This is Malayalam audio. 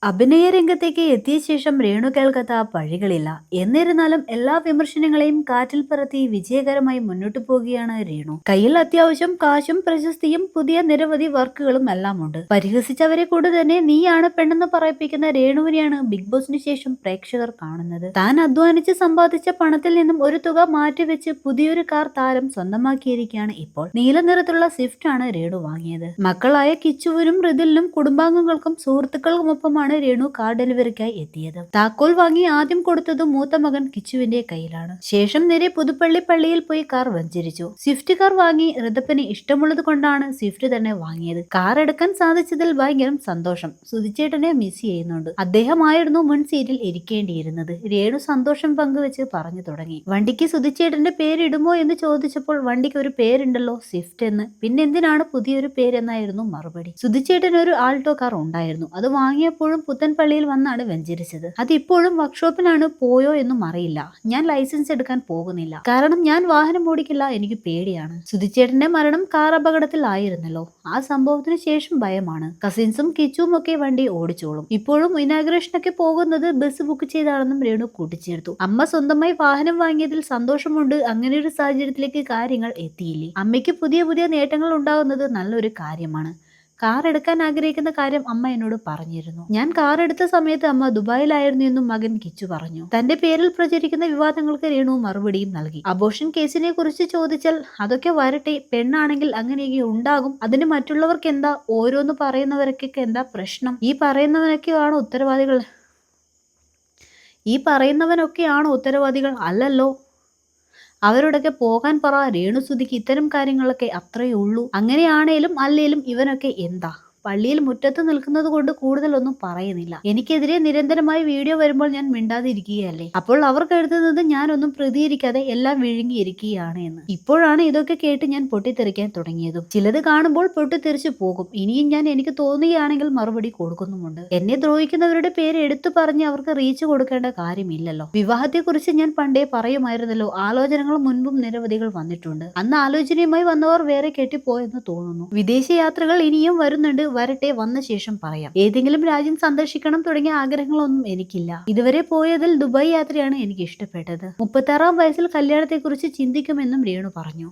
അഭിനയ രംഗത്തേക്ക് എത്തിയ ശേഷം രേണു കേൾക്കാത്ത പഴികളില്ല. എന്നിരുന്നാലും എല്ലാ വിമർശനങ്ങളെയും കാറ്റിൽ പറത്തി വിജയകരമായി മുന്നോട്ടു പോകുകയാണ് രേണു. കയ്യിൽ അത്യാവശ്യം കാശും പ്രശസ്തിയും പുതിയ നിരവധി വർക്കുകളും എല്ലാം ഉണ്ട്. പരിഹസിച്ചവരെ കൊണ്ട് തന്നെ നീയാണ് പെണ്ണെന്ന് പറയിപ്പിക്കുന്ന രേണുവിനെയാണ് ബിഗ് ബോസിന് ശേഷം പ്രേക്ഷകർ കാണുന്നത്. താൻ അധ്വാനിച്ച് സമ്പാദിച്ച പണത്തിൽ നിന്നും ഒരു തുക മാറ്റിവെച്ച് പുതിയൊരു കാർ താരം സ്വന്തമാക്കിയിരിക്കുകയാണ് ഇപ്പോൾ. നീല നിറത്തിലുള്ള സ്വിഫ്റ്റ് ആണ് രേണു വാങ്ങിയത്. മക്കളായ കിച്ചുവിനും മൃദുലിനും കുടുംബാംഗങ്ങൾക്കും സുഹൃത്തുക്കൾക്കുമൊപ്പമാണ് രേണു കാർ ഡെലിവറിക്കായി എത്തിയത്. താക്കോൽ വാങ്ങി ആദ്യം കൊടുത്തത് മൂത്ത മകൻ കിച്ചുവിന്റെ കയ്യിലാണ്. ശേഷം നേരെ പുതുപ്പള്ളി പള്ളിയിൽ പോയി കാർ വഞ്ചരിച്ചു. സ്വിഫ്റ്റ് കാർ വാങ്ങി ഋതപ്പന് ഇഷ്ടമുള്ളത് കൊണ്ടാണ് സ്വിഫ്റ്റ് തന്നെ വാങ്ങിയത്. കാർ എടുക്കാൻ സാധിച്ചതിൽ ഭയങ്കര സന്തോഷം. സുധിച്ചേട്ടനെ മിസ് ചെയ്യുന്നുണ്ട്. അദ്ദേഹമായിരുന്നു മുൻ സീറ്റിൽ ഇരിക്കേണ്ടിയിരുന്നത്. രേണു സന്തോഷം പങ്കുവെച്ച് പറഞ്ഞു തുടങ്ങി. വണ്ടിക്ക് സുധിച്ചേട്ടന്റെ പേരിടുമോ എന്ന് ചോദിച്ചപ്പോൾ വണ്ടിക്ക് ഒരു പേരുണ്ടല്ലോ, സ്വിഫ്റ്റ് എന്ന്. പിന്നെ എന്തിനാണ് പുതിയൊരു പേരെന്നായിരുന്നു മറുപടി. സുധിച്ചേട്ടന് ഒരു ആൾട്ടോ കാർ ഉണ്ടായിരുന്നു. അത് വാങ്ങിയപ്പോഴും പുത്തൻപള്ളിയിൽ വന്നാണ് വെഞ്ചരിച്ചത്. അതിപ്പോഴും വർക്ക്ഷോപ്പിലാണ്, പോയോ എന്നും അറിയില്ല. ഞാൻ ലൈസൻസ് എടുക്കാൻ പോകുന്നില്ല, കാരണം ഞാൻ വാഹനം ഓടിക്കില്ല, എനിക്ക് പേടിയാണ്. സുധിച്ചേട്ടന്റെ മരണം കാർ അപകടത്തിൽ ആയിരുന്നല്ലോ. ആ സംഭവത്തിന് ശേഷം ഭയമാണ്. കസിൻസും കിച്ചുവും ഒക്കെ വണ്ടി ഓടിച്ചോളും. ഇപ്പോഴും ഇനാഗ്രേഷനൊക്കെ പോകുന്നത് ബസ് ബുക്ക് ചെയ്താണെന്നും രേണു കൂട്ടിച്ചേർത്തു. അമ്മ സ്വന്തമായി വാഹനം വാങ്ങിയതിൽ സന്തോഷമുണ്ട്. അങ്ങനെ ഒരു സാഹചര്യത്തിലേക്ക് കാര്യങ്ങൾ എത്തിയില്ലേ. അമ്മയ്ക്ക് പുതിയ പുതിയ നേട്ടങ്ങൾ ഉണ്ടാകുന്നത് നല്ലൊരു കാര്യമാണ്. കാർ എടുക്കാൻ ആഗ്രഹിക്കുന്ന കാര്യം അമ്മ എന്നോട് പറഞ്ഞിരുന്നു. ഞാൻ കാർ എടുത്ത സമയത്ത് അമ്മ ദുബായിലായിരുന്നു എന്നും മകൻ കിച്ചു പറഞ്ഞു. തന്റെ പേരിൽ പ്രചരിക്കുന്ന വിവാദങ്ങൾക്ക് രേണു മറുപടിയും നൽകി. അബോർഷൻ കേസിനെ കുറിച്ച് ചോദിച്ചാൽ അതൊക്കെ വരട്ടെ, പെണ്ണാണെങ്കിൽ അങ്ങനെയൊക്കെ ഉണ്ടാകും. അതിന് മറ്റുള്ളവർക്ക് എന്താ, ഓരോന്ന് പറയുന്നവർക്കൊക്കെ എന്താ പ്രശ്നം? ഈ പറയുന്നവനൊക്കെയാണോ ഉത്തരവാദികൾ? അല്ലല്ലോ. അവരോടൊക്കെ പോകാൻ പറ. രേണുസുതിക്ക് ഇത്തരം കാര്യങ്ങളൊക്കെ അത്രയേ ഉള്ളൂ. അങ്ങനെയാണേലും അല്ലേലും ഇവനൊക്കെ എന്താ? പള്ളിയിൽ മുറ്റത്ത് നിൽക്കുന്നത് കൊണ്ട് കൂടുതലൊന്നും പറയുന്നില്ല. എനിക്കെതിരെ നിരന്തരമായി വീഡിയോ വരുമ്പോൾ ഞാൻ മിണ്ടാതിരിക്കുകയല്ലേ. അപ്പോൾ അവർ കരുതുന്നത് ഞാനൊന്നും പ്രതികരിക്കാതെ എല്ലാം വിഴുങ്ങിയിരിക്കുകയാണ് എന്ന്. ഇപ്പോഴാണ് ഇതൊക്കെ കേട്ട് ഞാൻ പൊട്ടിത്തെറിക്കാൻ തുടങ്ങിയതും. ചിലത് കാണുമ്പോൾ പൊട്ടിത്തെറിച്ചു പോകും. ഇനിയും ഞാൻ എനിക്ക് തോന്നുകയാണെങ്കിൽ മറുപടി കൊടുക്കുന്നുമുണ്ട്. എന്നെ ദ്രോഹിക്കുന്നവരുടെ പേര് എടുത്തു പറഞ്ഞ് അവർക്ക് റീച്ച് കൊടുക്കേണ്ട കാര്യമില്ലല്ലോ. വിവാഹത്തെക്കുറിച്ച് ഞാൻ പണ്ടേ പറയുമായിരുന്നല്ലോ. ആലോചനകൾ മുൻപും നിരവധികൾ വന്നിട്ടുണ്ട്. അന്ന് ആലോചനയുമായി വന്നവർ വേറെ കെട്ടിപ്പോയെന്ന് തോന്നുന്നു. വിദേശ യാത്രകൾ ഇനിയും വരുന്നുണ്ട്. വരട്ടെ, വന്ന ശേഷം പറയാം. ഏതെങ്കിലും രാജ്യം സന്ദർശിക്കണം തുടങ്ങിയ ആഗ്രഹങ്ങളൊന്നും എനിക്കില്ല. ഇതുവരെ പോയതിൽ ദുബായ് യാത്രയാണ് എനിക്ക് ഇഷ്ടപ്പെട്ടത്. 36-ാം വയസ്സിൽ കല്യാണത്തെക്കുറിച്ച് ചിന്തിക്കുമെന്നും രേണു പറഞ്ഞു.